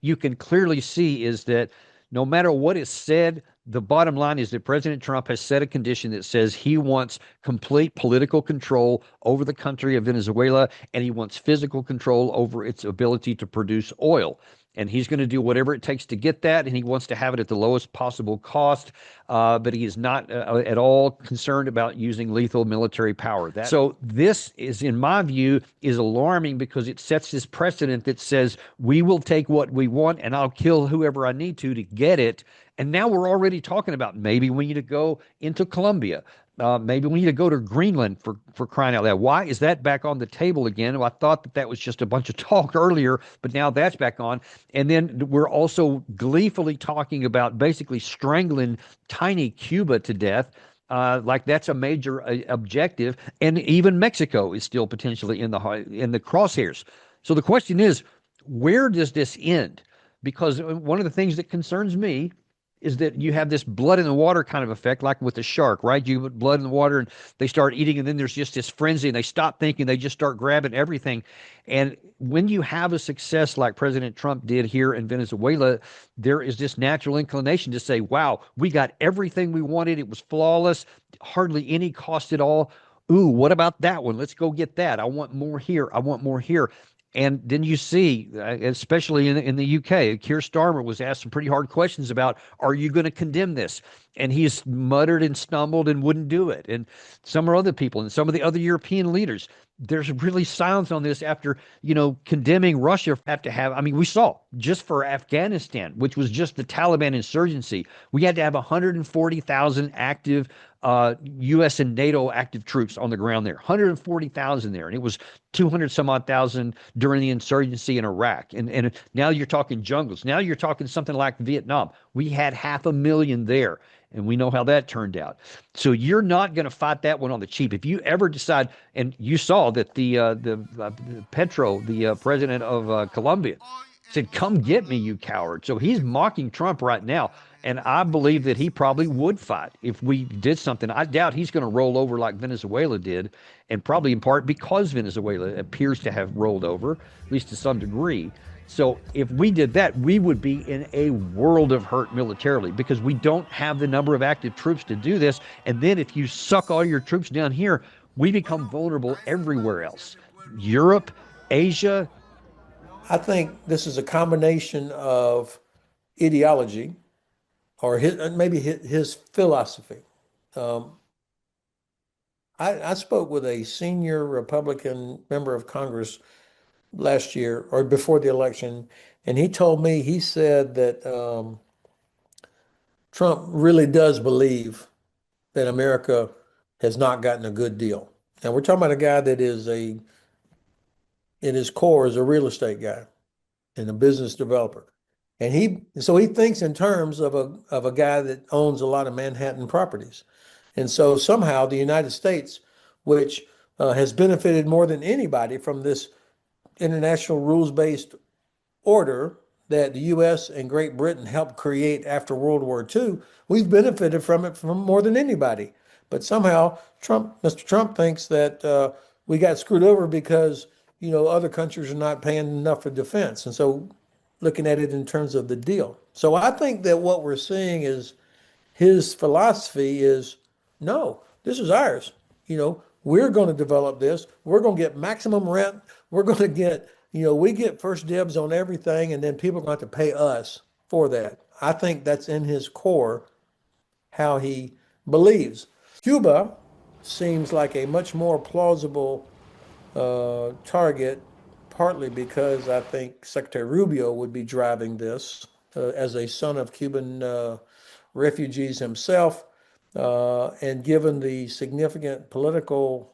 you can clearly see is that no matter what is said, the bottom line is that President Trump has set a condition that says he wants complete political control over the country of Venezuela, and he wants physical control over its ability to produce oil. And he's going to do whatever it takes to get that, and he wants to have it at the lowest possible cost. But he is not at all concerned about using lethal military power. So this is, in my view, is alarming because it sets this precedent that says we will take what we want, and I'll kill whoever I need to get it. And now we're already talking about maybe we need to go into Colombia. Maybe we need to go to Greenland for crying out loud. Why is that back on the table again? Well, I thought that was just a bunch of talk earlier, but now that's back on. And then we're also gleefully talking about basically strangling tiny Cuba to death. Like that's a major objective, and even Mexico is still potentially in the crosshairs. So the question is, where does this end? Because one of the things that concerns me is that you have this blood in the water kind of effect, like with the shark, right? You put blood in the water and they start eating, and then there's just this frenzy and they stop thinking, they just start grabbing everything. And when you have a success like President Trump did here in Venezuela, there is this natural inclination to say, wow, we got everything we wanted. It was flawless, hardly any cost at all. Ooh, what about that one? Let's go get that. I want more here. I want more here. And then you see, especially in the UK, Keir Starmer was asked some pretty hard questions about, are you going to condemn this? And he's muttered and stumbled and wouldn't do it. And some other people and some of the other European leaders, there's really silence on this after, condemning Russia. We saw just for Afghanistan, which was just the Taliban insurgency, we had to have 140,000 active U.S. and NATO active troops on the ground there, 140,000 there. And it was 200 some odd thousand during the insurgency in Iraq. And now you're talking jungles. Now you're talking something like Vietnam. We had 500,000 there. And we know how that turned out. So you're not going to fight that one on the cheap. If you ever decide, and you saw that the Petro, the president of Colombia, said, "Come get me, you coward." So he's mocking Trump right now. And I believe that he probably would fight if we did something. I doubt he's going to roll over like Venezuela did, and probably in part because Venezuela appears to have rolled over, at least to some degree. So if we did that, we would be in a world of hurt militarily because we don't have the number of active troops to do this. And then if you suck all your troops down here, we become vulnerable everywhere else. Europe, Asia. I think this is a combination of ideology or maybe his philosophy. I spoke with a senior Republican member of Congress last year or before the election, and he told me, he said that Trump really does believe that America has not gotten a good deal. Now we're talking about a guy that is in his core is a real estate guy and a business developer. And so he thinks in terms of a guy that owns a lot of Manhattan properties. And so somehow the United States, which has benefited more than anybody from this international rules-based order that the U.S. and Great Britain helped create after World War II, we've benefited from it from more than anybody. But somehow Mr. Trump thinks that we got screwed over because, other countries are not paying enough for defense. And so looking at it in terms of the deal. So I think that what we're seeing is his philosophy is, no, this is ours. We're going to develop this. We're going to get maximum rent. We're going to get, we get first dibs on everything, and then people are going to have to pay us for that. I think that's in his core how he believes. Cuba seems like a much more plausible target, partly because I think Secretary Rubio would be driving this as a son of Cuban refugees himself. And given the significant political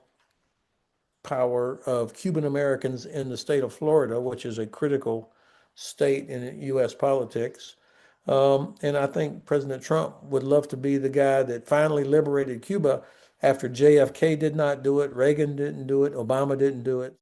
power of Cuban Americans in the state of Florida, which is a critical state in U.S. politics. And I think President Trump would love to be the guy that finally liberated Cuba after JFK did not do it, Reagan didn't do it, Obama didn't do it.